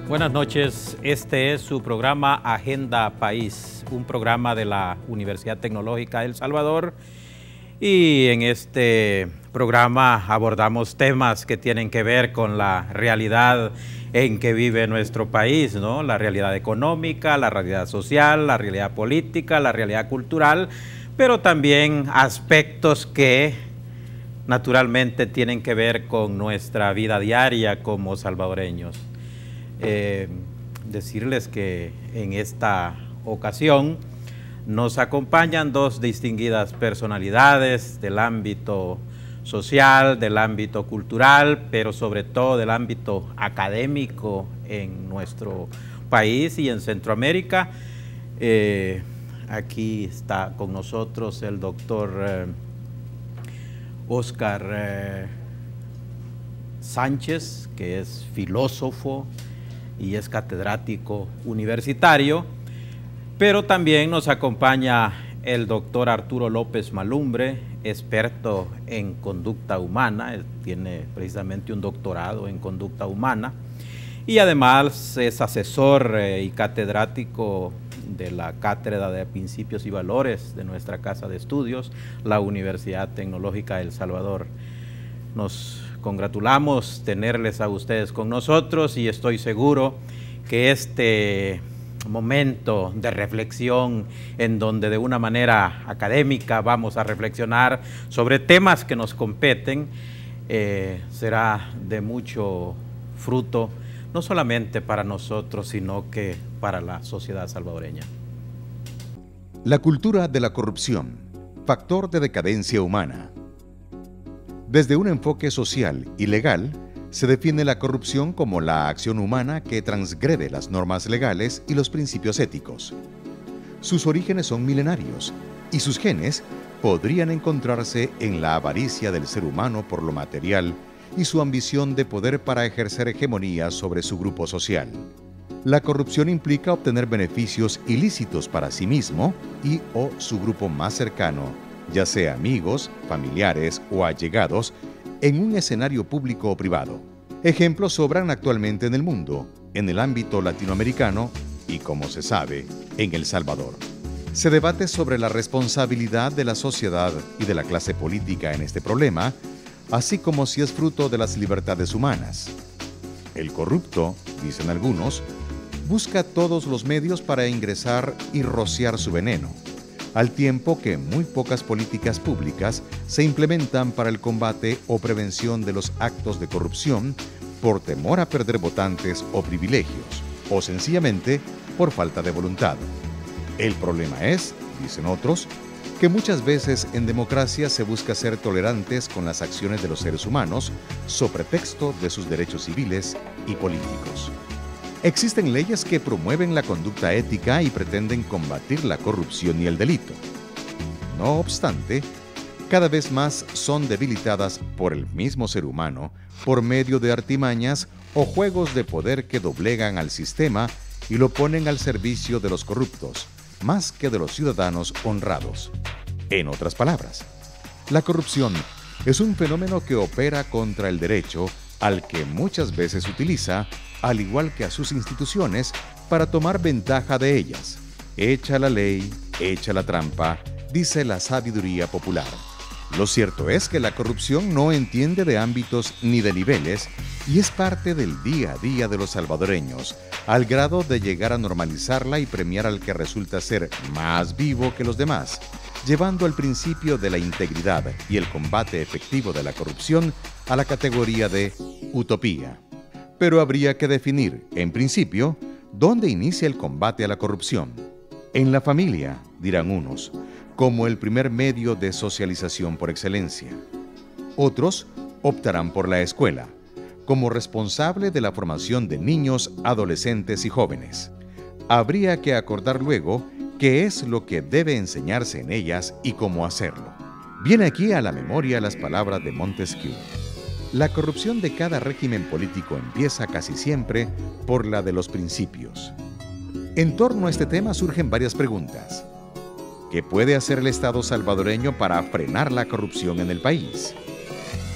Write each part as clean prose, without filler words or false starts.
Buenas noches, este es su programa Agenda País, un programa de la Universidad Tecnológica de El Salvador, y en este programa abordamos temas que tienen que ver con la realidad en que vive nuestro país, ¿no? La realidad económica, la realidad social, la realidad política, la realidad cultural, pero también aspectos que naturalmente tienen que ver con nuestra vida diaria como salvadoreños. Decirles que en esta ocasión nos acompañan dos distinguidas personalidades del ámbito social, del ámbito cultural, pero sobre todo del ámbito académico en nuestro país y en Centroamérica. Aquí está con nosotros el doctor Óscar Sánchez, que es filósofo y es catedrático universitario, pero también nos acompaña el doctor Arturo López Malumbre, experto en conducta humana. Él tiene precisamente un doctorado en conducta humana y además es asesor y catedrático de la Cátedra de Principios y Valores de nuestra Casa de Estudios, la Universidad Tecnológica de El Salvador. Nos congratulamos tenerles a ustedes con nosotros y estoy seguro que este momento de reflexión en donde de una manera académica vamos a reflexionar sobre temas que nos competen será de mucho fruto, no solamente para nosotros, sino que para la sociedad salvadoreña. La cultura de la corrupción, factor de decadencia humana. Desde un enfoque social y legal, se define la corrupción como la acción humana que transgrede las normas legales y los principios éticos. Sus orígenes son milenarios y sus genes podrían encontrarse en la avaricia del ser humano por lo material y su ambición de poder para ejercer hegemonía sobre su grupo social. La corrupción implica obtener beneficios ilícitos para sí mismo y o su grupo más cercano, ya sea amigos, familiares o allegados, en un escenario público o privado. Ejemplos sobran actualmente en el mundo, en el ámbito latinoamericano y, como se sabe, en El Salvador. Se debate sobre la responsabilidad de la sociedad y de la clase política en este problema, así como si es fruto de las libertades humanas. El corrupto, dicen algunos, busca todos los medios para ingresar y rociar su veneno, al tiempo que muy pocas políticas públicas se implementan para el combate o prevención de los actos de corrupción por temor a perder votantes o privilegios, o sencillamente por falta de voluntad. El problema es, dicen otros, que muchas veces en democracia se busca ser tolerantes con las acciones de los seres humanos, so pretexto de sus derechos civiles y políticos. Existen leyes que promueven la conducta ética y pretenden combatir la corrupción y el delito. No obstante, cada vez más son debilitadas por el mismo ser humano por medio de artimañas o juegos de poder que doblegan al sistema y lo ponen al servicio de los corruptos, más que de los ciudadanos honrados. En otras palabras, la corrupción es un fenómeno que opera contra el derecho al que muchas veces utiliza, al igual que a sus instituciones, para tomar ventaja de ellas. Echa la ley, echa la trampa, dice la sabiduría popular. Lo cierto es que la corrupción no entiende de ámbitos ni de niveles y es parte del día a día de los salvadoreños, al grado de llegar a normalizarla y premiar al que resulta ser más vivo que los demás, llevando el principio de la integridad y el combate efectivo de la corrupción a la categoría de utopía. Pero habría que definir, en principio, dónde inicia el combate a la corrupción. En la familia, dirán unos, como el primer medio de socialización por excelencia. Otros optarán por la escuela, como responsable de la formación de niños, adolescentes y jóvenes. Habría que acordar luego qué es lo que debe enseñarse en ellas y cómo hacerlo. Viene aquí a la memoria las palabras de Montesquieu. La corrupción de cada régimen político empieza casi siempre por la de los principios. En torno a este tema surgen varias preguntas. ¿Qué puede hacer el Estado salvadoreño para frenar la corrupción en el país?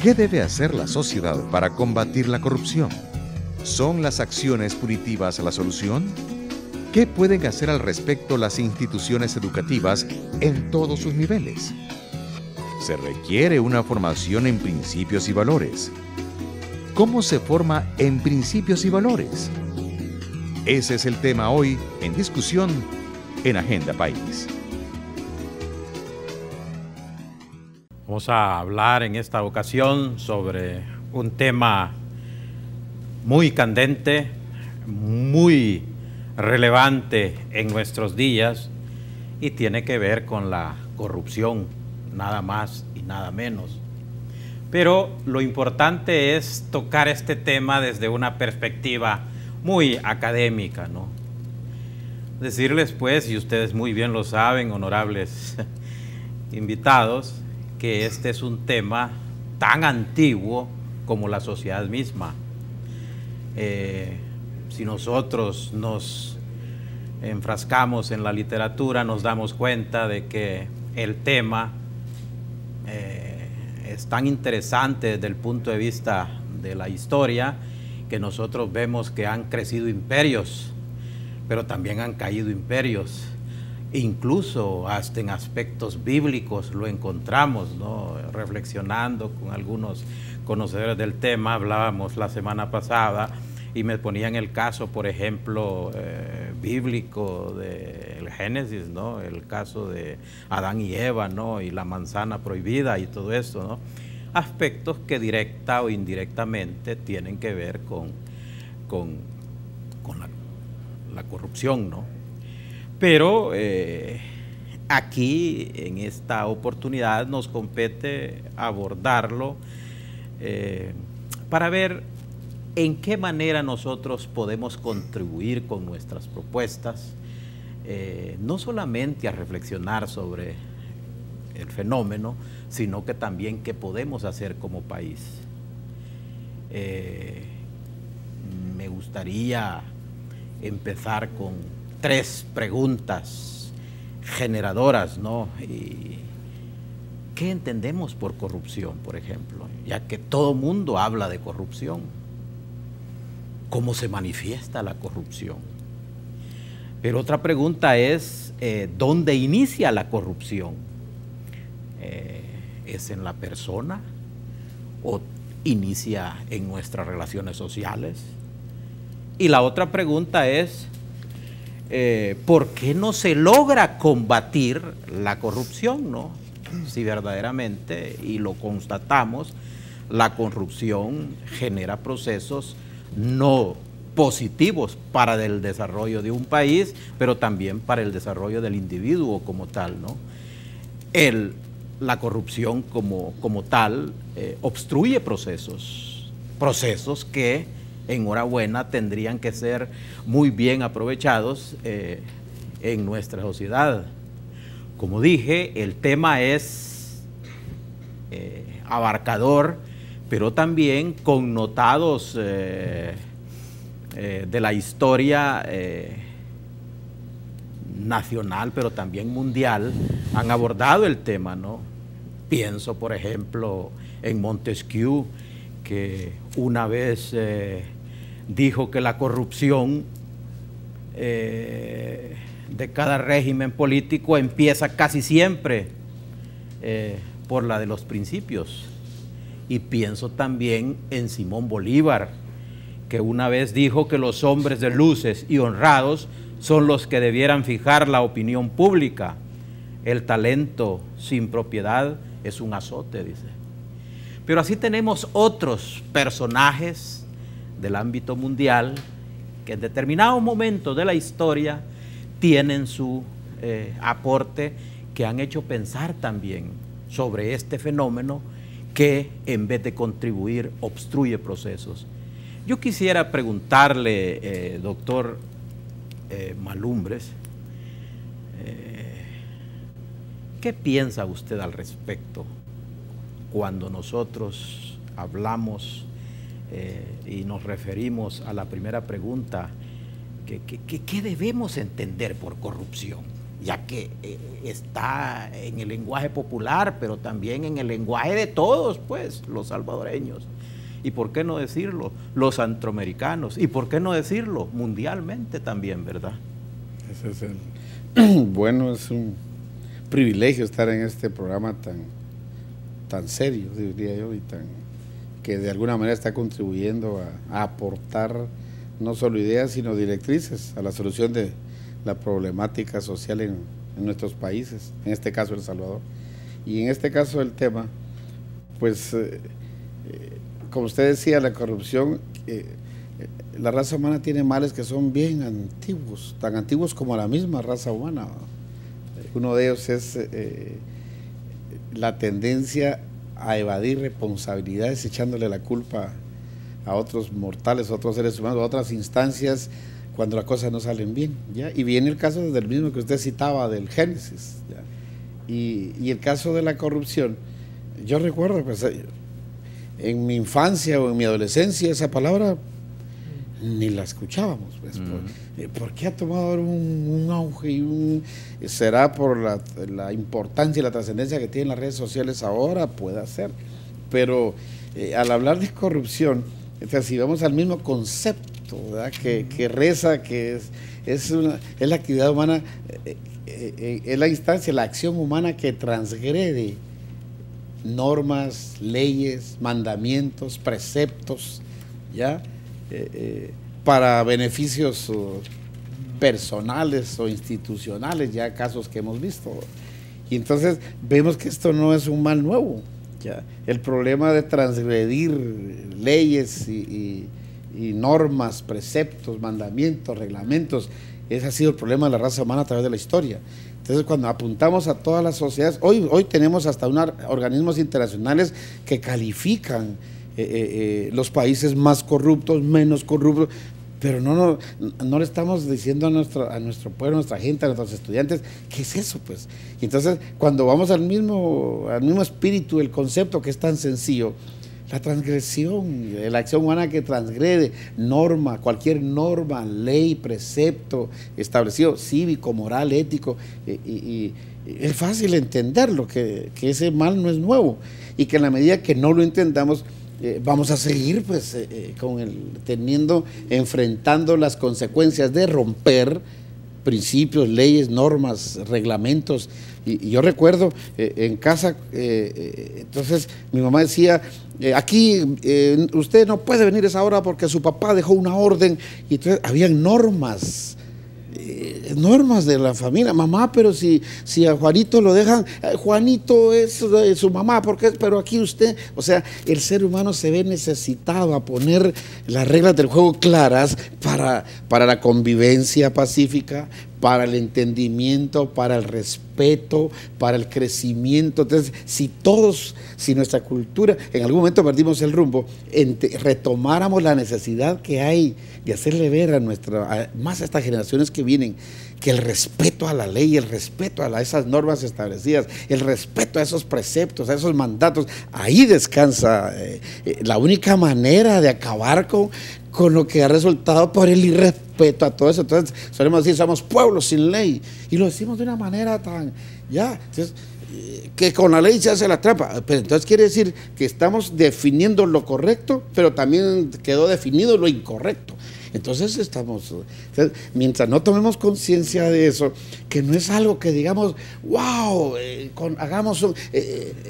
¿Qué debe hacer la sociedad para combatir la corrupción? ¿Son las acciones punitivas la solución? ¿Qué pueden hacer al respecto las instituciones educativas en todos sus niveles? Se requiere una formación en principios y valores. ¿Cómo se forma en principios y valores? Ese es el tema hoy en discusión en Agenda País. Vamos a hablar en esta ocasión sobre un tema muy candente, muy relevante en nuestros días y tiene que ver con la corrupción, nada más y nada menos. Pero lo importante es tocar este tema desde una perspectiva muy académica, ¿no? Decirles pues, y ustedes muy bien lo saben, honorables invitados, que este es un tema tan antiguo como la sociedad misma. Si nosotros nos enfrascamos en la literatura, nos damos cuenta de que el tema es tan interesante desde el punto de vista de la historia, que nosotros vemos que han crecido imperios, pero también han caído imperios. Incluso hasta en aspectos bíblicos lo encontramos, ¿no? Reflexionando con algunos conocedores del tema, hablábamos la semana pasada y me ponían el caso, por ejemplo, bíblico del Génesis, ¿no? El caso de Adán y Eva, ¿no? Y la manzana prohibida y todo eso, ¿no? Aspectos que directa o indirectamente tienen que ver con la corrupción, ¿no? Pero aquí, en esta oportunidad, nos compete abordarlo para ver en qué manera nosotros podemos contribuir con nuestras propuestas, no solamente a reflexionar sobre el fenómeno, sino que también qué podemos hacer como país. Me gustaría empezar con 3 preguntas generadoras, ¿no? Y ¿qué entendemos por corrupción, por ejemplo? Ya que todo mundo habla de corrupción. ¿Cómo se manifiesta la corrupción? Pero otra pregunta es, ¿dónde inicia la corrupción? ¿Es en la persona o inicia en nuestras relaciones sociales? Y la otra pregunta es, ¿por qué no se logra combatir la corrupción, ¿no? Si verdaderamente, y lo constatamos, la corrupción genera procesos no positivos para el desarrollo de un país, pero también para el desarrollo del individuo como tal, ¿no? La corrupción como tal obstruye procesos que, enhorabuena, tendrían que ser muy bien aprovechados en nuestra sociedad. Como dije, el tema es abarcador, pero también connotados de la historia nacional, pero también mundial, han abordado el tema, ¿no? Pienso, por ejemplo, en Montesquieu, que una vez dijo que la corrupción de cada régimen político empieza casi siempre por la de los principios. Y pienso también en Simón Bolívar, que una vez dijo que los hombres de luces y honrados son los que debieran fijar la opinión pública. El talento sin propiedad es un azote, dice. Pero así tenemos otros personajes del ámbito mundial que en determinados momentos de la historia tienen su aporte, que han hecho pensar también sobre este fenómeno que, en vez de contribuir, obstruye procesos. Yo quisiera preguntarle, doctor Malumbres, ¿qué piensa usted al respecto cuando nosotros hablamos y nos referimos a la primera pregunta? ¿Qué debemos entender por corrupción? Ya que está en el lenguaje popular, pero también en el lenguaje de todos, pues, los salvadoreños. y por qué no decirlo, los centroamericanos, y por qué no decirlo, mundialmente también, ¿verdad? Ese es bueno, es un privilegio estar en este programa tan serio, diría yo, y que de alguna manera está contribuyendo a aportar no solo ideas, sino directrices a la solución de la problemática social en nuestros países, en este caso El Salvador. Y en este caso el tema, pues, como usted decía, la corrupción, la raza humana tiene males que son bien antiguos, tan antiguos como la misma raza humana. Uno de ellos es la tendencia a evadir responsabilidades echándole la culpa a otros mortales, a otros seres humanos, a otras instancias cuando las cosas no salen bien, ¿ya? Y viene el caso del mismo que usted citaba del Génesis, ¿ya? Y el caso de la corrupción, yo recuerdo, pues, en mi infancia o en mi adolescencia esa palabra ni la escuchábamos, pues, ¿por qué ha tomado ahora un auge? ¿Será por la importancia y la trascendencia que tienen las redes sociales ahora? Puede ser, pero al hablar de corrupción, si vamos al mismo concepto, ¿verdad? Que reza, que es la actividad humana, es la instancia, la acción humana que transgrede normas, leyes, mandamientos, preceptos, ¿ya? Para beneficios personales o institucionales, ya casos que hemos visto. Y entonces vemos que esto no es un mal nuevo, ¿ya? El problema de transgredir leyes y normas, preceptos, mandamientos, reglamentos, ese ha sido el problema de la raza humana a través de la historia. Entonces, cuando apuntamos a todas las sociedades, hoy tenemos hasta organismos internacionales que califican los países más corruptos, menos corruptos, pero no le estamos diciendo a nuestro pueblo, a nuestra gente, a nuestros estudiantes, ¿qué es eso, pues? Y entonces, cuando vamos al mismo espíritu, el concepto que es tan sencillo, la transgresión, la acción humana que transgrede norma, cualquier norma, ley, precepto establecido, cívico, moral, ético, y es fácil entenderlo, que ese mal no es nuevo, y que en la medida que no lo entendamos, vamos a seguir, pues, enfrentando las consecuencias de romper principios, leyes, normas, reglamentos. Y yo recuerdo en casa, entonces mi mamá decía, aquí usted no puede venir a esa hora porque su papá dejó una orden, y entonces habían normas de la familia. Mamá, pero si a Juanito lo dejan, Juanito es su mamá, pero aquí usted, o sea, el ser humano se ve necesitado a poner las reglas del juego claras para la convivencia pacífica, para el entendimiento, para el respeto, para el crecimiento. Entonces, si nuestra cultura, en algún momento perdimos el rumbo, retomáramos la necesidad que hay de hacerle ver más a estas generaciones que vienen, que el respeto a la ley, el respeto a esas normas establecidas, el respeto a esos preceptos, a esos mandatos, ahí descansa la única manera de acabar con lo que ha resultado por el irrespeto a todo eso. Entonces solemos decir, somos pueblos sin ley, y lo decimos de una manera entonces, que con la ley se hace la trampa, pero entonces quiere decir que estamos definiendo lo correcto, pero también quedó definido lo incorrecto. Entonces mientras no tomemos conciencia de eso, que no es algo que digamos, wow, hagamos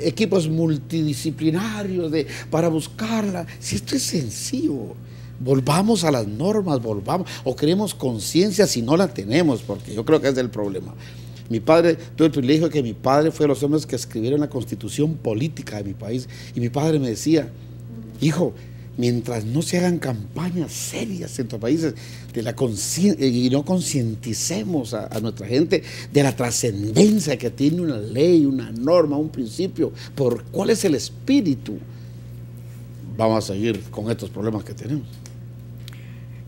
equipos multidisciplinarios para buscarla, si esto es sencillo. Volvamos a las normas, o creemos conciencia si no la tenemos, porque yo creo que es el problema. Tuve el privilegio de que mi padre fue de los hombres que escribieron la constitución política de mi país, y mi padre me decía, hijo, mientras no se hagan campañas serias en nuestros países y no concienticemos a nuestra gente de la trascendencia que tiene una ley, una norma, un principio, por cuál es el espíritu, vamos a seguir con estos problemas que tenemos.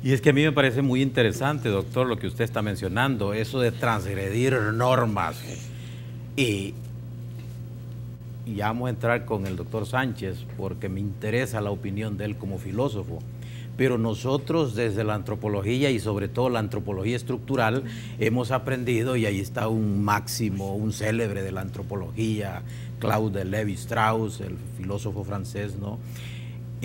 Y es que a mí me parece muy interesante, doctor, lo que usted está mencionando, eso de transgredir normas. Y ya vamos a entrar con el doctor Sánchez, porque me interesa la opinión de él como filósofo. Pero nosotros desde la antropología, y sobre todo la antropología estructural, hemos aprendido, y ahí está un célebre de la antropología, Claude Lévi-Strauss, el filósofo francés, ¿no?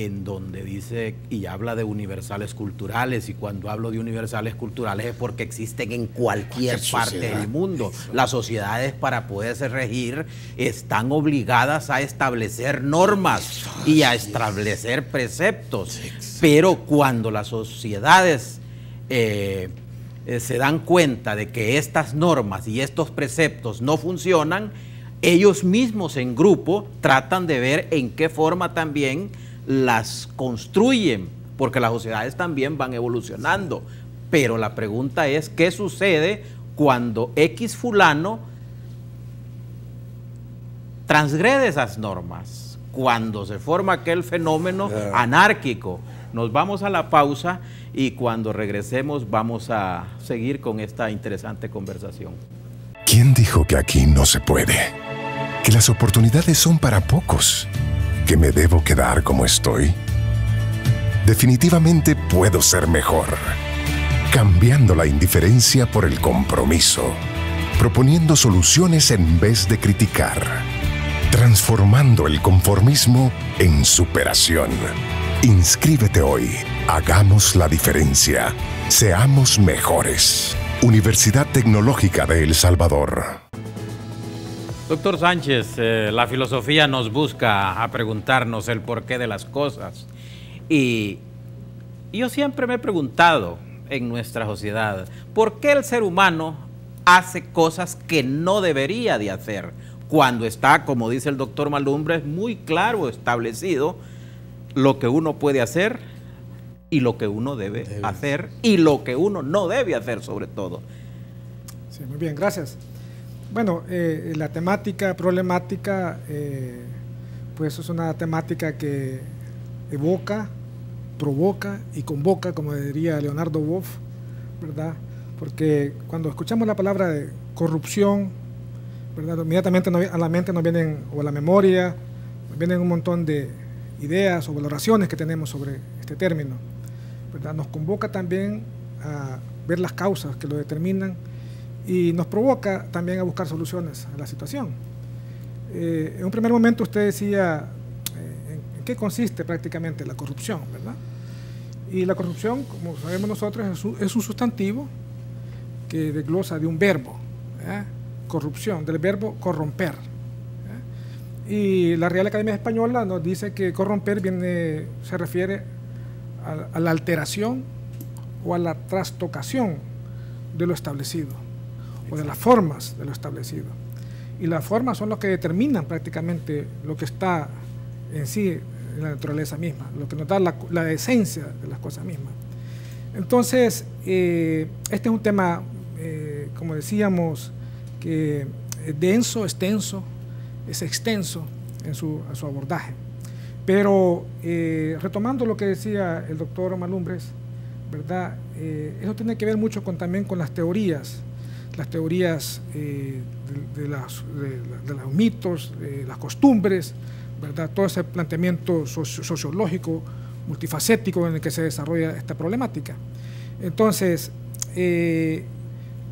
en donde dice y habla de universales culturales, y cuando hablo de universales culturales es porque existen en cualquier parte del mundo. Las sociedades, para poderse regir, están obligadas a establecer normas y a establecer preceptos, pero cuando las sociedades se dan cuenta de que estas normas y estos preceptos no funcionan, ellos mismos en grupo tratan de ver en qué forma también las construyen, porque las sociedades también van evolucionando. Pero la pregunta es, ¿qué sucede cuando X fulano transgrede esas normas? Cuando se forma aquel fenómeno anárquico. Nos vamos a la pausa y cuando regresemos vamos a seguir con esta interesante conversación. ¿Quién dijo que aquí no se puede? Que las oportunidades son para pocos. ¿Que me debo quedar como estoy? Definitivamente puedo ser mejor. Cambiando la indiferencia por el compromiso. Proponiendo soluciones en vez de criticar. Transformando el conformismo en superación. Inscríbete hoy. Hagamos la diferencia. Seamos mejores. Universidad Tecnológica de El Salvador. Doctor Sánchez, la filosofía nos busca a preguntarnos el porqué de las cosas. Y yo siempre me he preguntado en nuestra sociedad, ¿por qué el ser humano hace cosas que no debería de hacer? Cuando está, como dice el doctor Malumbre, muy claro establecido lo que uno puede hacer y lo que uno debe hacer y lo que uno no debe hacer sobre todo. Sí, muy bien, gracias. Bueno, la temática problemática, pues es una temática que evoca, provoca y convoca, como diría Leonardo Boff, ¿verdad? Porque cuando escuchamos la palabra de corrupción, ¿verdad? Inmediatamente a la mente nos vienen, o a la memoria, nos vienen un montón de ideas o valoraciones que tenemos sobre este término, ¿verdad? Nos convoca también a ver las causas que lo determinan y nos provoca también a buscar soluciones a la situación. En un primer momento usted decía en qué consiste prácticamente la corrupción, ¿verdad? Y la corrupción, como sabemos nosotros, es un sustantivo que desglosa de un verbo, ¿verdad? Corrupción, del verbo corromper, ¿verdad? Y la Real Academia Española nos dice que corromper se refiere a la alteración o a la trastocación de lo establecido, o de las formas de lo establecido. Y las formas son los que determinan prácticamente lo que está en sí, en la naturaleza misma, lo que nos da la esencia de las cosas mismas. Entonces, este es un tema, como decíamos, que es denso, extenso, es extenso en su abordaje. Pero retomando lo que decía el doctor Malumbres, ¿verdad? Eso tiene que ver mucho también con las teorías de los mitos, de las costumbres, ¿verdad? Todo ese planteamiento sociológico, multifacético en el que se desarrolla esta problemática. Entonces, ¿qué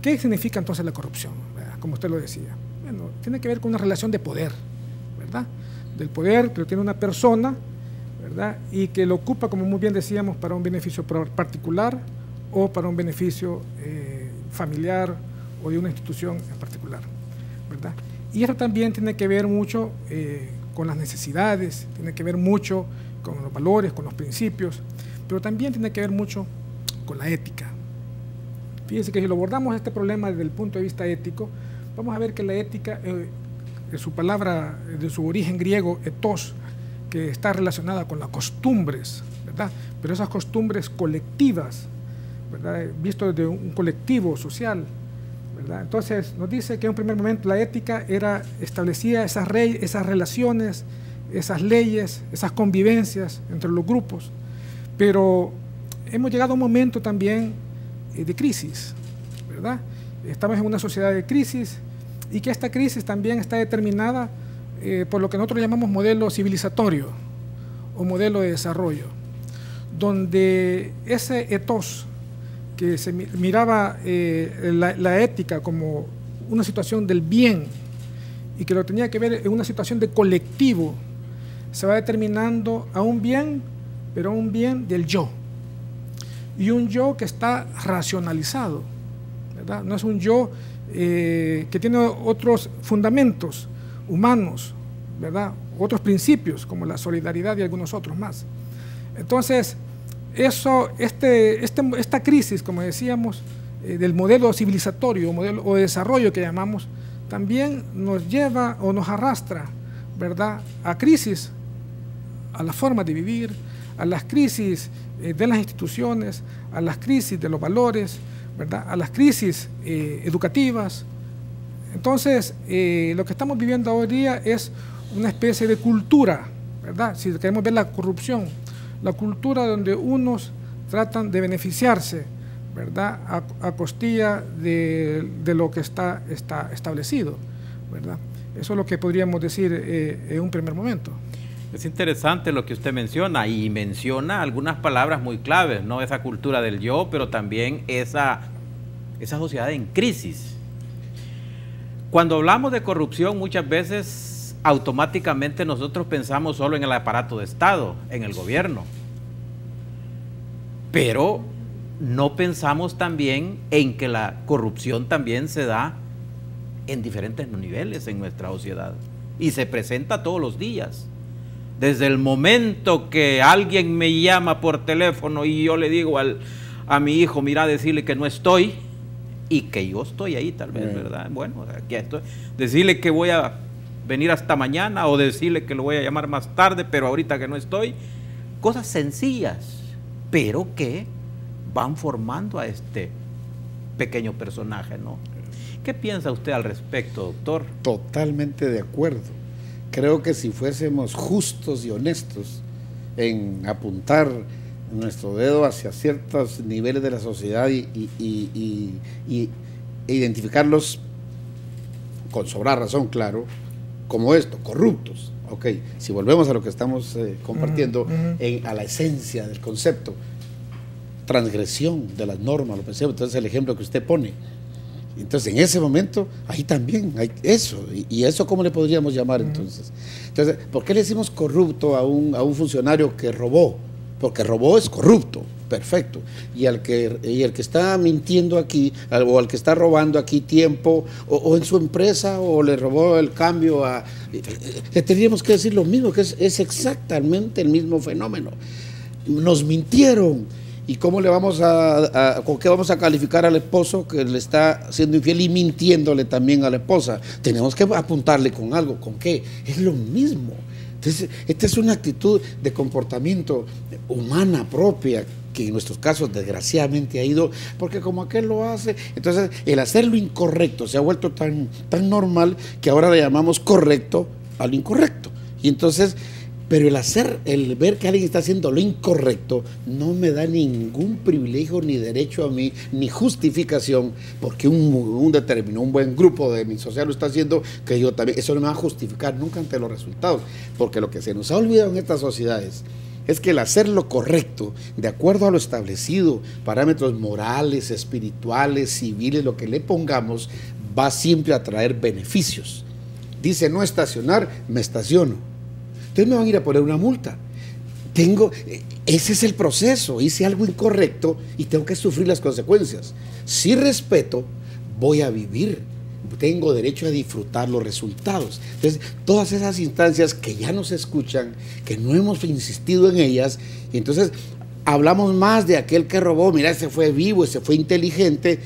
significa entonces la corrupción? ¿Verdad? Como usted lo decía. Bueno, tiene que ver con una relación de poder, ¿verdad? Del poder que lo tiene una persona, ¿verdad? Y que lo ocupa, como muy bien decíamos, para un beneficio particular o para un beneficio familiar o de una institución en particular, ¿verdad? Y eso también tiene que ver mucho con las necesidades, tiene que ver mucho con los valores, con los principios, pero también tiene que ver mucho con la ética. Fíjense que si lo abordamos este problema desde el punto de vista ético, vamos a ver que la ética, de su palabra, de su origen griego, ethos, que está relacionada con las costumbres, ¿verdad? Pero esas costumbres colectivas, ¿verdad? Visto desde un colectivo social, ¿verdad? Entonces nos dice que en un primer momento la ética establecía esas relaciones, esas leyes, esas convivencias entre los grupos, pero hemos llegado a un momento también de crisis, ¿verdad? Estamos en una sociedad de crisis y que esta crisis también está determinada por lo que nosotros llamamos modelo civilizatorio o modelo de desarrollo, donde ese ethos que se miraba la ética como una situación del bien y que lo tenía que ver en una situación de colectivo, se va determinando a un bien pero un bien del yo. Y un yo que está racionalizado, ¿verdad? No es un yo que tiene otros fundamentos humanos, ¿verdad? Otros principios como la solidaridad y algunos otros más. Entonces, esta crisis, como decíamos, del modelo civilizatorio o de desarrollo que llamamos, también nos lleva o nos arrastra, ¿verdad?, a crisis, a las formas de vivir, a las crisis de las instituciones, a las crisis de los valores, ¿verdad?, a las crisis educativas. Entonces, lo que estamos viviendo hoy día es una especie de cultura, ¿verdad? Si queremos ver la corrupción, la cultura donde unos tratan de beneficiarse, ¿verdad?, a costilla de lo que está establecido, ¿verdad? Eso es lo que podríamos decir en un primer momento. Es interesante lo que usted menciona, y menciona algunas palabras muy claves, ¿no? Esa cultura del yo, pero también esa sociedad en crisis. Cuando hablamos de corrupción, muchas veces automáticamente nosotros pensamos solo en el aparato de Estado, en el gobierno. Pero no pensamos también en que la corrupción también se da en diferentes niveles en nuestra sociedad y se presenta todos los días. Desde el momento que alguien me llama por teléfono y yo le digo a mi hijo, mira, decirle que no estoy y que yo estoy ahí tal vez, ¿verdad? Bueno, aquí estoy. Decirle que voy a venir hasta mañana o decirle que lo voy a llamar más tarde, pero ahorita que no estoy. Cosas sencillas, pero que van formando a este pequeño personaje, ¿no? ¿Qué piensa usted al respecto, doctor? Totalmente de acuerdo. Creo que si fuésemos justos y honestos en apuntar nuestro dedo hacia ciertos niveles de la sociedad e identificarlos con sobra razón, claro, como esto, corruptos. Ok, si volvemos a lo que estamos compartiendo, a la esencia del concepto, transgresión de las normas, lo pensemos, entonces el ejemplo que usted pone. Entonces, en ese momento, ahí también hay eso. ¿Y eso cómo le podríamos llamar entonces? Entonces, ¿por qué le decimos corrupto a un funcionario que robó? Porque robó es corrupto, perfecto. Y el que está mintiendo aquí, o al que está robando aquí tiempo, o en su empresa, o le robó el cambio le tendríamos que decir lo mismo, que es exactamente el mismo fenómeno. Nos mintieron. ¿Y cómo le vamos con qué vamos a calificar al esposo que le está siendo infiel y mintiéndole también a la esposa? Tenemos que apuntarle con algo. ¿Con qué? Es lo mismo. Entonces, esta es una actitud de comportamiento humana propia que en nuestros casos desgraciadamente ha ido, porque como aquel lo hace, entonces el hacer lo incorrecto se ha vuelto tan normal que ahora le llamamos correcto a lo incorrecto. Y entonces, pero el ver que alguien está haciendo lo incorrecto no me da ningún privilegio ni derecho a mí, ni justificación, porque un buen grupo de mi sociedad lo está haciendo, que yo también, eso no me va a justificar nunca ante los resultados, porque lo que se nos ha olvidado en estas sociedades es que el hacer lo correcto, de acuerdo a lo establecido, parámetros morales, espirituales, civiles, lo que le pongamos, va siempre a traer beneficios. Dice no estacionar, me estaciono. Entonces me van a ir a poner una multa. Ese es el proceso. Hice algo incorrecto y tengo que sufrir las consecuencias. Si respeto, voy a vivir. Tengo derecho a disfrutar los resultados. Entonces, todas esas instancias que ya nos escuchan, que no hemos insistido en ellas, entonces hablamos más de aquel que robó. Mira, ese fue vivo, ese fue inteligente,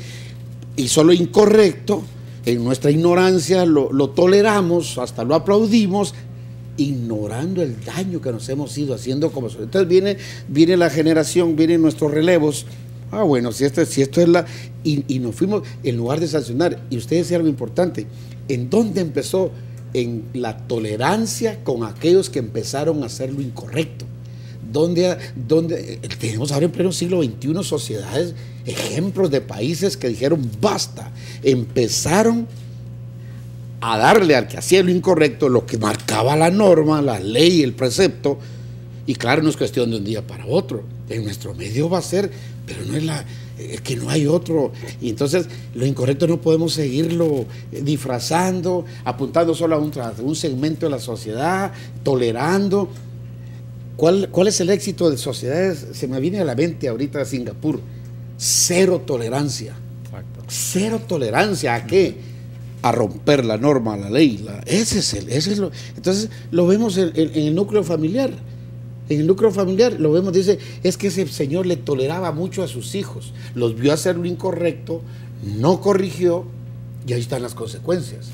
hizo lo incorrecto. En nuestra ignorancia lo toleramos, hasta lo aplaudimos, ignorando el daño que nos hemos ido haciendo como sociedad. Entonces viene la generación, vienen nuestros relevos. Bueno, si esto es y nos fuimos en lugar de sancionar. Y usted decía algo importante. ¿En dónde empezó? En la tolerancia con aquellos que empezaron a hacer lo incorrecto. ¿Dónde tenemos ahora en pleno siglo XXI sociedades, ejemplos de países que dijeron basta? Empezaron a darle al que hacía lo incorrecto lo que marcaba la norma, la ley, el precepto, y claro, no es cuestión de un día para otro. En nuestro medio va a ser, pero no es que no hay otro. Y entonces lo incorrecto no podemos seguirlo disfrazando, apuntando solo a un segmento de la sociedad, tolerando. ¿Cuál es el éxito de sociedades? Se me viene a la mente ahorita Singapur. Cero tolerancia. Exacto. Cero tolerancia. ¿A qué? A romper la norma, la ley. Entonces lo vemos en el núcleo familiar. En el núcleo familiar lo vemos, dice, es que ese señor le toleraba mucho a sus hijos. Los vio hacer lo incorrecto, no corrigió, y ahí están las consecuencias.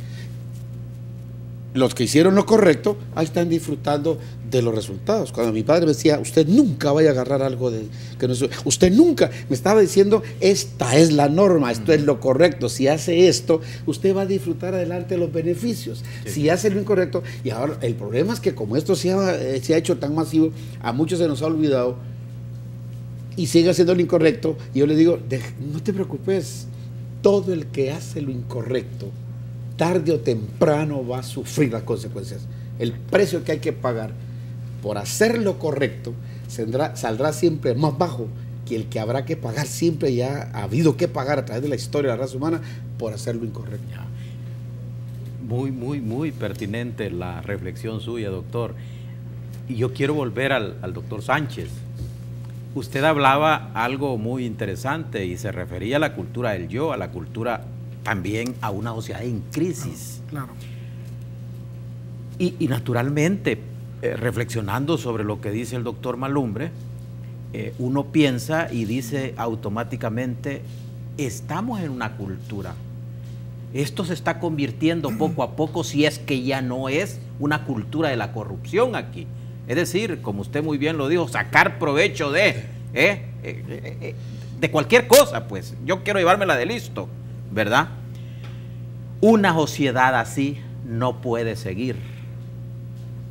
Los que hicieron lo correcto, ahí están disfrutando de los resultados. Cuando mi padre me decía, usted nunca vaya a agarrar algo que no es... Usted nunca, me estaba diciendo, esta es la norma, esto es lo correcto. Si hace esto, usted va a disfrutar adelante los beneficios. Sí. Si hace lo incorrecto, y ahora el problema es que como esto se ha hecho tan masivo, a muchos se nos ha olvidado y sigue haciendo lo incorrecto. Y yo le digo, no te preocupes, todo el que hace lo incorrecto, tarde o temprano va a sufrir las consecuencias. El precio que hay que pagar por hacer lo correcto saldrá siempre más bajo que el que habrá que pagar siempre, ya ha habido que pagar a través de la historia de la raza humana por hacer lo incorrecto. Muy pertinente la reflexión suya, doctor. Y yo quiero volver al doctor Sánchez. Usted hablaba algo muy interesante y se refería a la cultura del yo, a la cultura también a una sociedad en crisis. Claro. Y naturalmente, reflexionando sobre lo que dice el doctor Malumbre, uno piensa y dice automáticamente, estamos en una cultura. Esto se está convirtiendo poco a poco, si es que ya no es una cultura de la corrupción aquí. Es decir, como usted muy bien lo dijo, sacar provecho de cualquier cosa, pues. Yo quiero llevármela de listo, ¿verdad? Una sociedad así no puede seguir.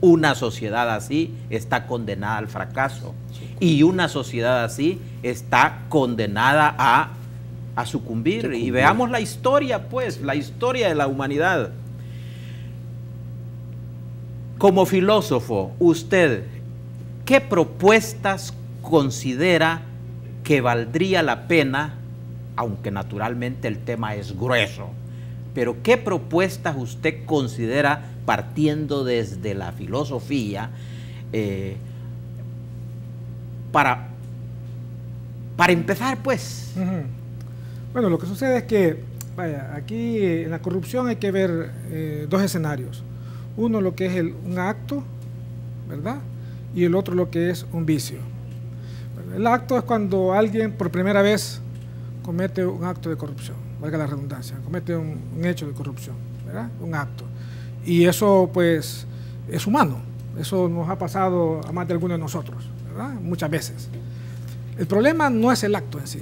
Una sociedad así está condenada al fracaso. Y una sociedad así está condenada a sucumbir. Y veamos la historia, pues, la historia de la humanidad. Como filósofo, usted, ¿qué propuestas considera que valdría la pena, aunque naturalmente el tema es grueso, pero qué propuestas usted considera, partiendo desde la filosofía, para empezar, pues? Bueno, lo que sucede es que, vaya, aquí en la corrupción hay que ver dos escenarios. Uno lo que es un acto, ¿verdad? Y el otro lo que es un vicio. El acto es cuando alguien por primera vez comete un acto de corrupción, valga la redundancia, comete un hecho de corrupción, ¿verdad? Un acto. Y eso, pues, es humano. Eso nos ha pasado a más de alguno de nosotros, ¿verdad? Muchas veces. El problema no es el acto en sí,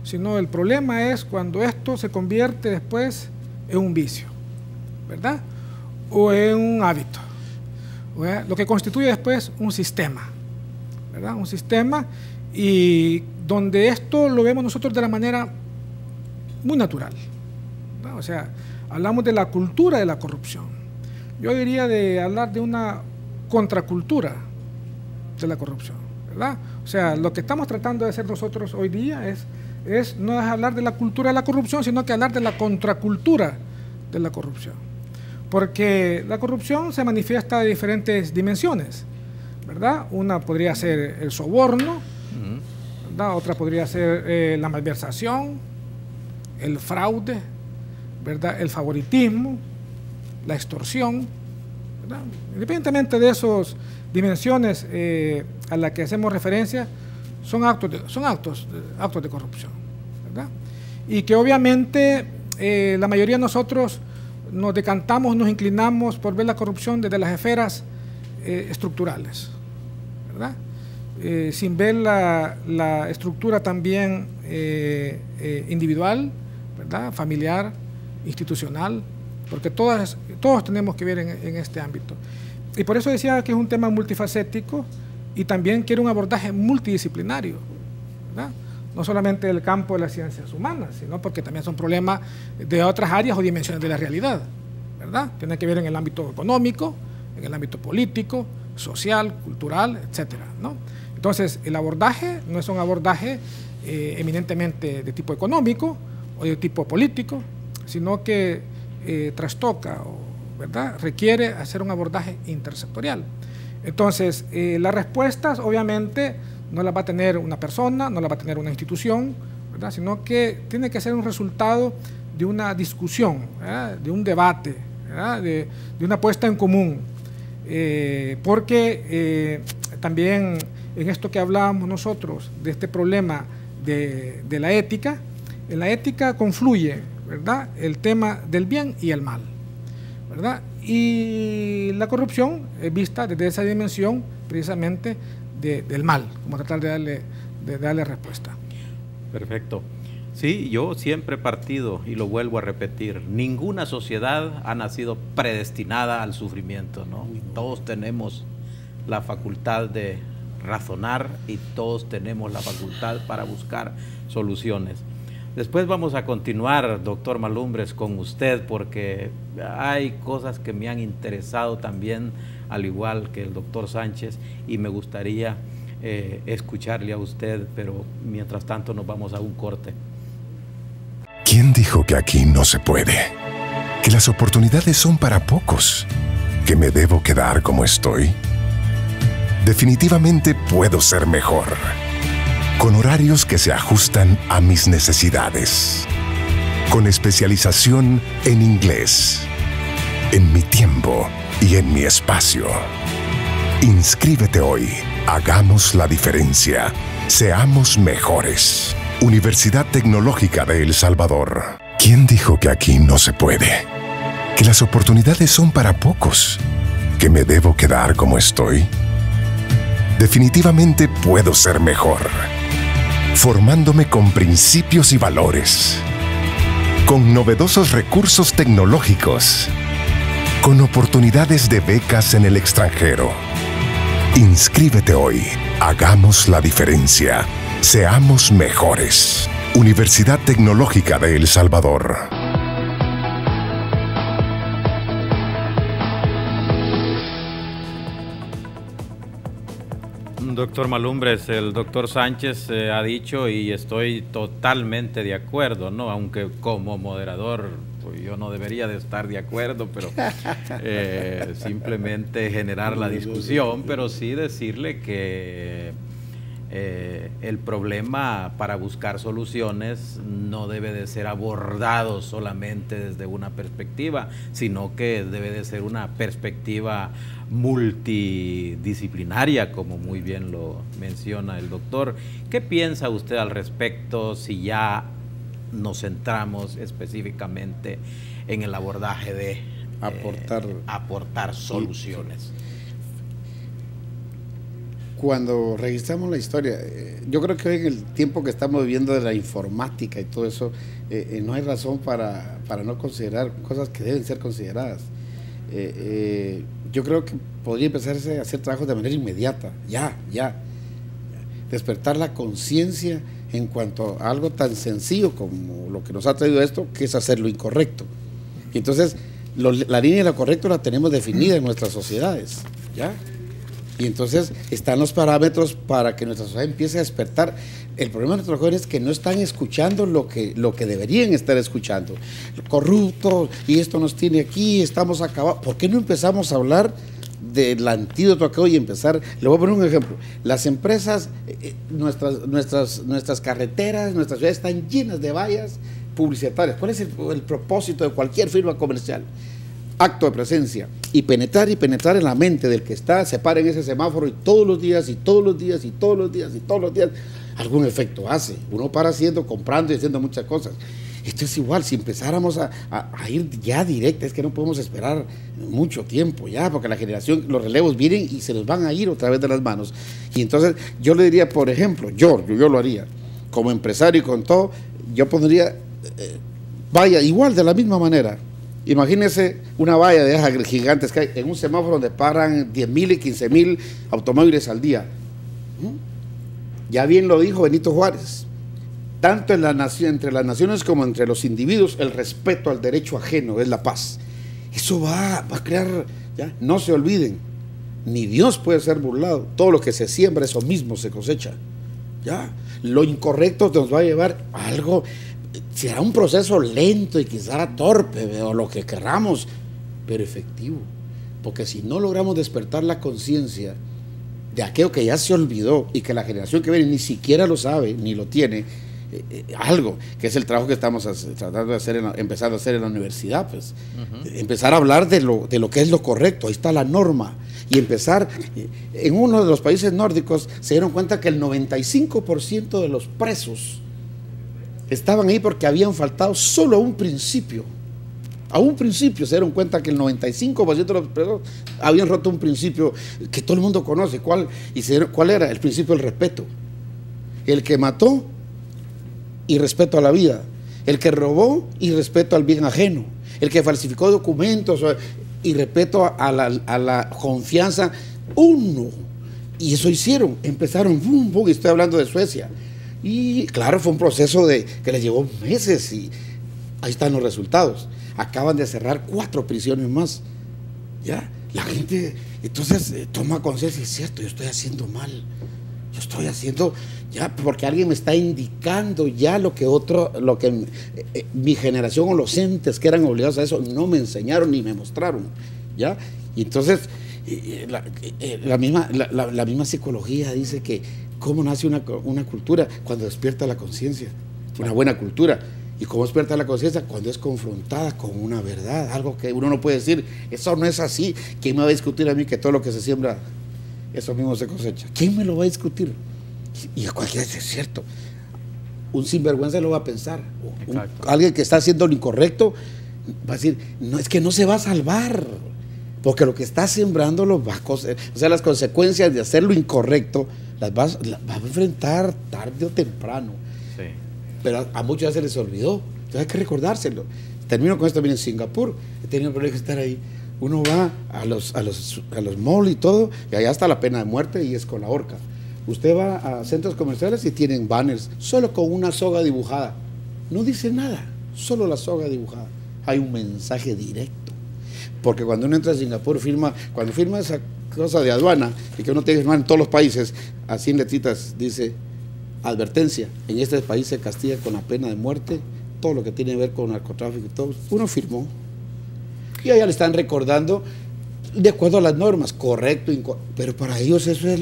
sino el problema es cuando esto se convierte después en un vicio, ¿verdad? O en un hábito, ¿verdad? Lo que constituye después un sistema, ¿verdad? Un sistema, y donde esto lo vemos nosotros de la manera muy natural, ¿verdad? O sea, hablamos de la cultura de la corrupción. Yo diría de hablar de una contracultura de la corrupción, ¿verdad? O sea, lo que estamos tratando de hacer nosotros hoy día no es hablar de la cultura de la corrupción, sino que hablar de la contracultura de la corrupción. Porque la corrupción se manifiesta de diferentes dimensiones, ¿verdad? Una podría ser el soborno, ¿verdad? Otra podría ser la malversación, el fraude, ¿verdad? El favoritismo, la extorsión, ¿verdad? Independientemente de esas dimensiones a las que hacemos referencia, son actos de corrupción, ¿verdad? Y que obviamente la mayoría de nosotros nos decantamos, nos inclinamos por ver la corrupción desde las esferas estructurales, ¿verdad? Sin ver la estructura también individual, ¿verdad? Familiar, institucional, porque todos tenemos que ver en este ámbito. Y por eso decía que es un tema multifacético y también quiere un abordaje multidisciplinario, ¿verdad? No solamente del campo de las ciencias humanas, sino porque también son problemas de otras áreas o dimensiones de la realidad, ¿verdad? Tiene que ver en el ámbito económico, en el ámbito político, social, cultural, etcétera, ¿no? Entonces, el abordaje no es un abordaje eminentemente de tipo económico o de tipo político, sino que trastoca, ¿verdad? Requiere hacer un abordaje intersectorial. Entonces, las respuestas obviamente no las va a tener una persona, no las va a tener una institución, ¿verdad? Sino que tiene que ser un resultado de una discusión, ¿verdad? De un debate, ¿verdad? De una puesta en común, porque también en esto que hablábamos nosotros, de este problema de la ética, en la ética confluye, ¿verdad?, el tema del bien y el mal, ¿verdad? Y la corrupción es vista desde esa dimensión precisamente del mal, como tratar de darle respuesta. Perfecto. Sí, yo siempre he partido, y lo vuelvo a repetir, ninguna sociedad ha nacido predestinada al sufrimiento, ¿no? Todos tenemos la facultad de razonar y todos tenemos la facultad para buscar soluciones. Después vamos a continuar, doctor Malumbres, con usted, porque hay cosas que me han interesado también, al igual que el doctor Sánchez, y me gustaría escucharle a usted, pero mientras tanto nos vamos a un corte. ¿Quién dijo que aquí no se puede? Que las oportunidades son para pocos. ¿Que me debo quedar como estoy? Definitivamente puedo ser mejor, con horarios que se ajustan a mis necesidades, con especialización en inglés, en mi tiempo y en mi espacio. Inscríbete hoy, hagamos la diferencia, seamos mejores. Universidad Tecnológica de El Salvador. ¿Quién dijo que aquí no se puede? Que las oportunidades son para pocos. ¿Que me debo quedar como estoy? Definitivamente puedo ser mejor, formándome con principios y valores, con novedosos recursos tecnológicos, con oportunidades de becas en el extranjero. Inscríbete hoy, hagamos la diferencia, seamos mejores. Universidad Tecnológica de El Salvador. Doctor Malumbres, el doctor Sánchez ha dicho, y estoy totalmente de acuerdo, ¿no? Aunque como moderador pues yo no debería de estar de acuerdo, pero simplemente generar la discusión, pero sí decirle que el problema para buscar soluciones no debe de ser abordado solamente desde una perspectiva, sino que debe de ser una perspectiva multidisciplinaria, como muy bien lo menciona el doctor. ¿Qué piensa usted al respecto si ya nos centramos específicamente en el abordaje de aportar soluciones? Cuando registramos la historia, yo creo que hoy en el tiempo que estamos viviendo de la informática y todo eso, no hay razón para no considerar cosas que deben ser consideradas. Yo creo que podría empezarse a hacer trabajos de manera inmediata, ya. Despertar la conciencia en cuanto a algo tan sencillo como lo que nos ha traído esto, que es hacer lo incorrecto. Y entonces, la línea de lo correcto la tenemos definida en nuestras sociedades, ¿ya? Y entonces están los parámetros para que nuestra sociedad empiece a despertar. El problema de nuestros jóvenes es que no están escuchando lo que deberían estar escuchando. Corruptos, y esto nos tiene aquí, estamos acabados. ¿Por qué no empezamos a hablar del antídoto acá y empezar? Le voy a poner un ejemplo. Las empresas, nuestras carreteras, nuestras ciudades están llenas de vallas publicitarias. ¿Cuál es el propósito de cualquier firma comercial? Acto de presencia y penetrar en la mente del que se para en ese semáforo, y todos los días algún efecto hace. Uno para comprando y haciendo muchas cosas. Esto es igual, si empezáramos a ir ya directo, es que no podemos esperar mucho tiempo ya, porque los relevos vienen y se nos van a ir otra vez de las manos. Y entonces yo le diría, por ejemplo, yo lo haría como empresario y con todo, yo pondría vaya igual de la misma manera. Imagínense una valla de esas gigantes que hay en un semáforo donde paran 10.000 y 15.000 automóviles al día. Ya bien lo dijo Benito Juárez, tanto entre las naciones como entre los individuos, el respeto al derecho ajeno es la paz. Eso va a crear, ¿ya? No se olviden, ni Dios puede ser burlado, todo lo que se siembra eso mismo se cosecha, ¿ya? Lo incorrecto nos va a llevar a algo. Será un proceso lento y quizá torpe o lo que querramos, pero efectivo. porque si no logramos despertar la conciencia de aquello que ya se olvidó y que la generación que viene ni siquiera lo sabe, ni lo tiene, algo, que es el trabajo que estamos tratando de hacer, empezando a hacer en la universidad, pues, empezar a hablar de lo que es lo correcto, ahí está la norma, y empezar, en uno de los países nórdicos se dieron cuenta que el 95% de los presos estaban ahí porque habían faltado solo a un principio se dieron cuenta que el 95% de los presos habían roto un principio que todo el mundo conoce, ¿cuál era? El principio del respeto. El que mató y respeto a la vida, el que robó y respeto al bien ajeno, el que falsificó documentos y respeto a la confianza, uno. Y eso hicieron, empezaron, boom, boom, y estoy hablando de Suecia. Y claro, fue un proceso que les llevó meses y ahí están los resultados. Acaban de cerrar 4 prisiones más. Ya, la gente entonces toma conciencia, es cierto, yo estoy haciendo mal. Yo estoy haciendo, ya, porque alguien me está indicando ya lo que mi generación o los entes que eran obligados a eso no me enseñaron ni me mostraron, ¿ya? Y entonces, la misma psicología dice que cómo nace una cultura cuando despierta la conciencia, una buena cultura. ¿Y cómo despierta la conciencia? Cuando es confrontada con una verdad, algo que uno no puede decir, eso no es así. ¿Quién me va a discutir a mí que todo lo que se siembra, eso mismo se cosecha? ¿Quién me lo va a discutir? Y cualquiera dice, es cierto. Un sinvergüenza lo va a pensar. Alguien que está haciendo lo incorrecto va a decir, no, es que no se va a salvar, porque lo que está sembrando lo va a coser. O sea, las consecuencias de hacer lo incorrecto las va a enfrentar tarde o temprano. Sí. Pero a muchos ya se les olvidó, entonces hay que recordárselo. Termino con esto. Miren, en Singapur he tenido el privilegio de estar ahí. Uno va a los malls y todo, y allá está la pena de muerte y es con la horca. Usted va a centros comerciales y tienen banners, solo con una soga dibujada. No dice nada, solo la soga dibujada. Hay un mensaje directo. Porque cuando uno entra a Singapur, cuando firma esa cosa de aduana, y que uno tiene que firmar en todos los países, así en letritas dice: advertencia, en este país se castiga con la pena de muerte todo lo que tiene que ver con narcotráfico y todo. Uno firmó y allá le están recordando de acuerdo a las normas, correcto, pero para ellos eso es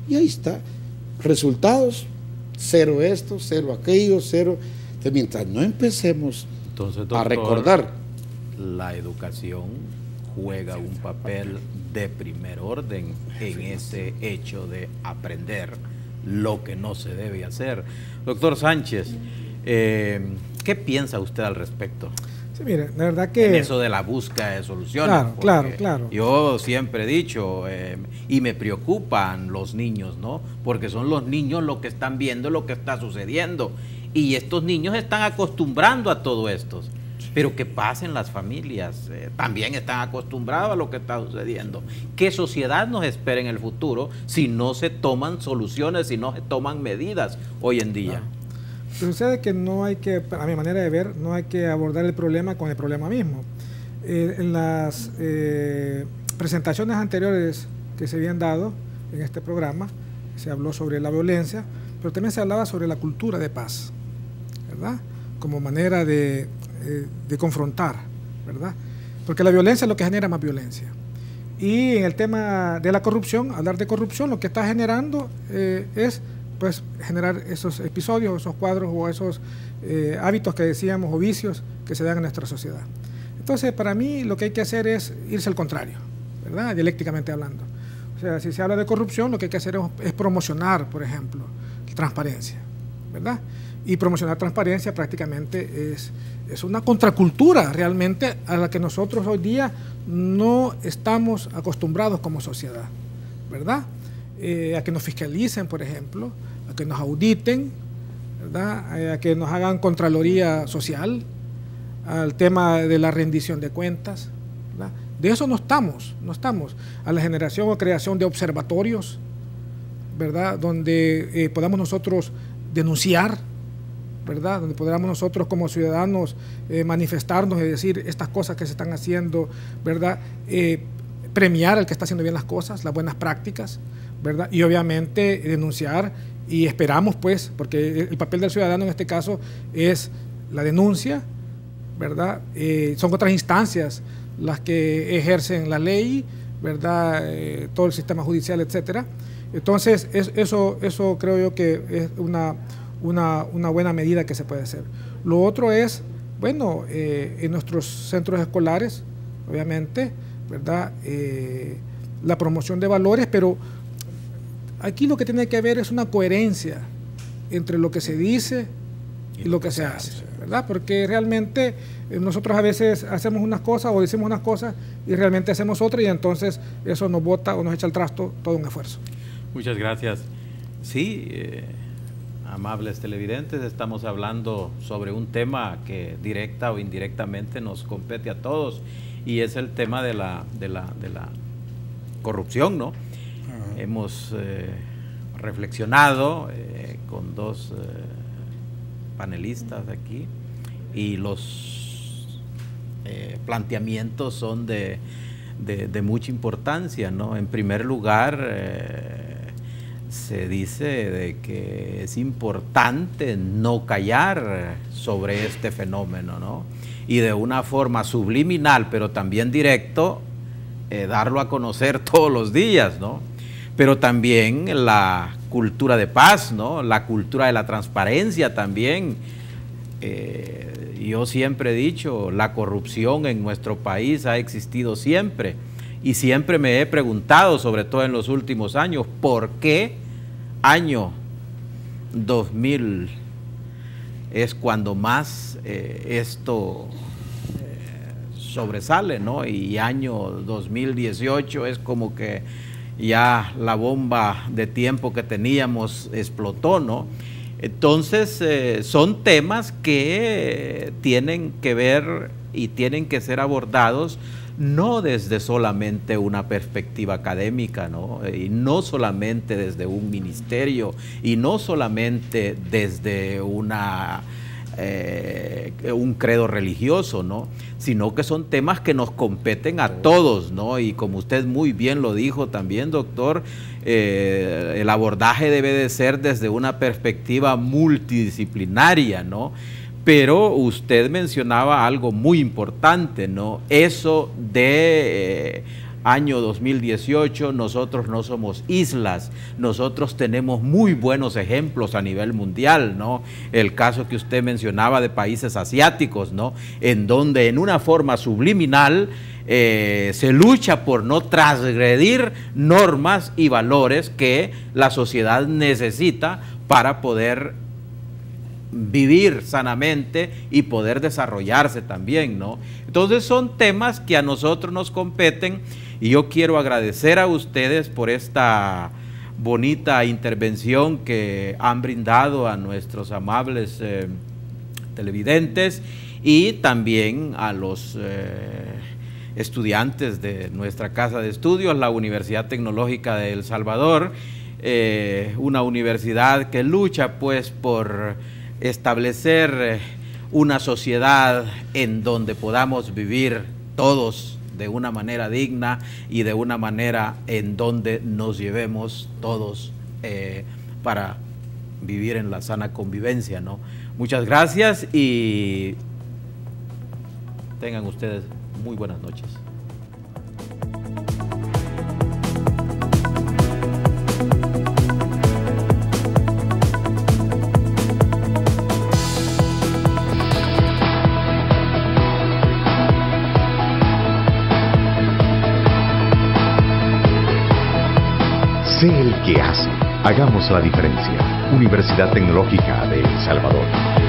y ahí está, resultados, 0 esto, 0 aquello, 0. Entonces, mientras no empecemos a recordar. La educación juega un papel de primer orden en ese hecho de aprender lo que no se debe hacer. Doctor Sánchez, ¿qué piensa usted al respecto? Sí, mire, la verdad que... en eso de la búsqueda de soluciones. Claro. Yo siempre he dicho, y me preocupan los niños, ¿no? Porque son los niños los que están viendo lo que está sucediendo. Y estos niños están acostumbrando a todo esto. Pero ¿qué pasa en las familias? También están acostumbrados a lo que está sucediendo. ¿Qué sociedad nos espera en el futuro si no se toman soluciones, si no se toman medidas hoy en día? Pero sucede que no hay que, a mi manera de ver, no hay que abordar el problema con el problema mismo. En las presentaciones anteriores que se habían dado en este programa, se habló sobre la violencia, pero también se hablaba sobre la cultura de paz, ¿verdad? Como manera de confrontar, ¿verdad? Porque la violencia es lo que genera más violencia. Y en el tema de la corrupción, hablar de corrupción, lo que está generando es pues generar esos episodios, esos cuadros o esos hábitos que decíamos o vicios que se dan en nuestra sociedad. Entonces, para mí lo que hay que hacer es irse al contrario, ¿verdad? Dialécticamente hablando. O sea, si se habla de corrupción, lo que hay que hacer es promocionar, por ejemplo, transparencia, ¿verdad? Y promocionar transparencia prácticamente es una contracultura realmente a la que nosotros hoy día no estamos acostumbrados como sociedad, ¿verdad? A que nos fiscalicen, por ejemplo, a que nos auditen, ¿verdad? A que nos hagan contraloría social, al tema de la rendición de cuentas, ¿verdad? De eso no estamos, a la generación o creación de observatorios, ¿verdad? Donde podamos nosotros denunciar, ¿verdad? Donde podamos nosotros como ciudadanos manifestarnos y decir estas cosas que se están haciendo, ¿verdad? Premiar al que está haciendo bien las cosas, las buenas prácticas, ¿verdad? Y obviamente denunciar, y esperamos pues, porque el papel del ciudadano en este caso es la denuncia, ¿verdad? Son otras instancias las que ejercen la ley, ¿verdad? Todo el sistema judicial, etcétera. Entonces, eso creo yo que es una buena medida que se puede hacer. Lo otro es, bueno, en nuestros centros escolares, obviamente, ¿verdad? La promoción de valores, pero aquí lo que tiene que haber es una coherencia entre lo que se dice y lo que se hace, ¿verdad? Porque realmente nosotros a veces hacemos unas cosas o decimos unas cosas y realmente hacemos otras, y entonces eso nos bota o nos echa al trasto todo un esfuerzo. Muchas gracias. Sí, amables televidentes, estamos hablando sobre un tema que directa o indirectamente nos compete a todos, y es el tema de la corrupción, ¿no? Hemos reflexionado con dos panelistas aquí, y los planteamientos son de mucha importancia, ¿no? En primer lugar, se dice de que es importante no callar sobre este fenómeno, ¿no? Y de una forma subliminal, pero también directo, darlo a conocer todos los días, ¿no? Pero también la cultura de paz, ¿no? La cultura de la transparencia también. Yo siempre he dicho, la corrupción en nuestro país ha existido siempre, y siempre me he preguntado, sobre todo en los últimos años, ¿por qué año 2000 es cuando más esto sobresale, ¿no? Y año 2018 es como que ya la bomba de tiempo que teníamos explotó, ¿no? Entonces, son temas que tienen que ver y tienen que ser abordados no desde solamente una perspectiva académica, ¿no? Y no solamente desde un ministerio, y no solamente desde un credo religioso, ¿no? Sino que son temas que nos competen a todos, ¿no? Y como usted muy bien lo dijo también, doctor, el abordaje debe de ser desde una perspectiva multidisciplinaria, ¿no? Pero usted mencionaba algo muy importante, ¿no? Eso de año 2018, nosotros no somos islas, nosotros tenemos muy buenos ejemplos a nivel mundial, ¿no? El caso que usted mencionaba de países asiáticos, ¿no? En donde en una forma subliminal se lucha por no transgredir normas y valores que la sociedad necesita para poder vivir sanamente y poder desarrollarse también, ¿no? Entonces son temas que a nosotros nos competen, y yo quiero agradecer a ustedes por esta bonita intervención que han brindado a nuestros amables televidentes, y también a los estudiantes de nuestra casa de estudios, la Universidad Tecnológica de El Salvador, una universidad que lucha pues por establecer una sociedad en donde podamos vivir todos de una manera digna y de una manera en donde nos llevemos todos para vivir en la sana convivencia, ¿no? Muchas gracias y tengan ustedes muy buenas noches. Sé el que hace. Hagamos la diferencia. Universidad Tecnológica de El Salvador.